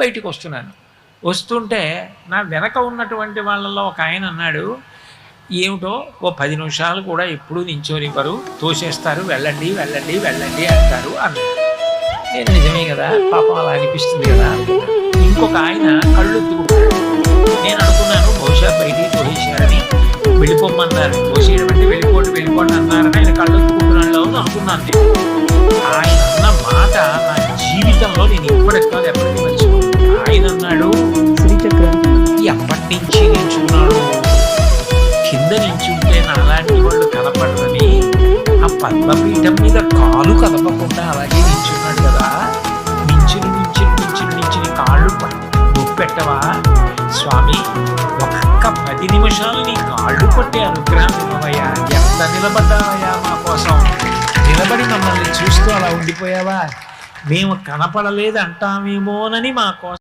బయటికి వస్తున్నాను. వస్తుంటే నా వెనక ఉన్నటువంటి వాళ్ళలో ఒక ఆయన అన్నాడు, ఏమిటో ఓ 10 నిమిషాలు కూడా ఎప్పుడూ నించోనివ్వరు, తోసేస్తారు, వెళ్ళండి వెళ్ళండి వెళ్ళండి అంటారు అన్నాడు. నేను నిజమే కదా, పాపం అలా అనిపిస్తుంది కదా. ఇంకొక ఆయన కళ్ళొత్తుకుంటాడు. నేను అనుకున్నాను బహుశా బయటికి తోసేశారని, వెళ్ళిపోమన్నారు, తోసేయడం అంటే వెళ్ళిపోండి వెళ్ళిపోండి అన్నారని ఆయన కళ్ళొత్తుకుంటున్నాడు అనుకున్నాను. నేను ఆయన అన్న మాట నా జీవితంలో నేను ఎప్పటికీ మర్చిపోయాను. ఆయన అన్నాడు, ఎప్పటి నుంచి నించున్నాడు, కింద నించుంటే నాలాంటి వాళ్ళు కనపడరని ఆ పద్మపీఠం మీద కాలు కదపకుండా అలాగే నించున్నాడు కదా, నించుని నించుని నించుని నించుని కాళ్ళు నొప్పెట్టవా స్వామి, ఒక్క 10 నిమిషాలు నీ కాళ్ళు కొట్టే అనుగ్రహం ఇవ్వవయ్యా, ఎంత నిలబడ్డావయ్యా మా కోసం, నిలబడి మమ్మల్ని చూస్తూ అలా ఉండిపోయావా, మేము కనపడలేదు అంటామేమోనని మా కోసం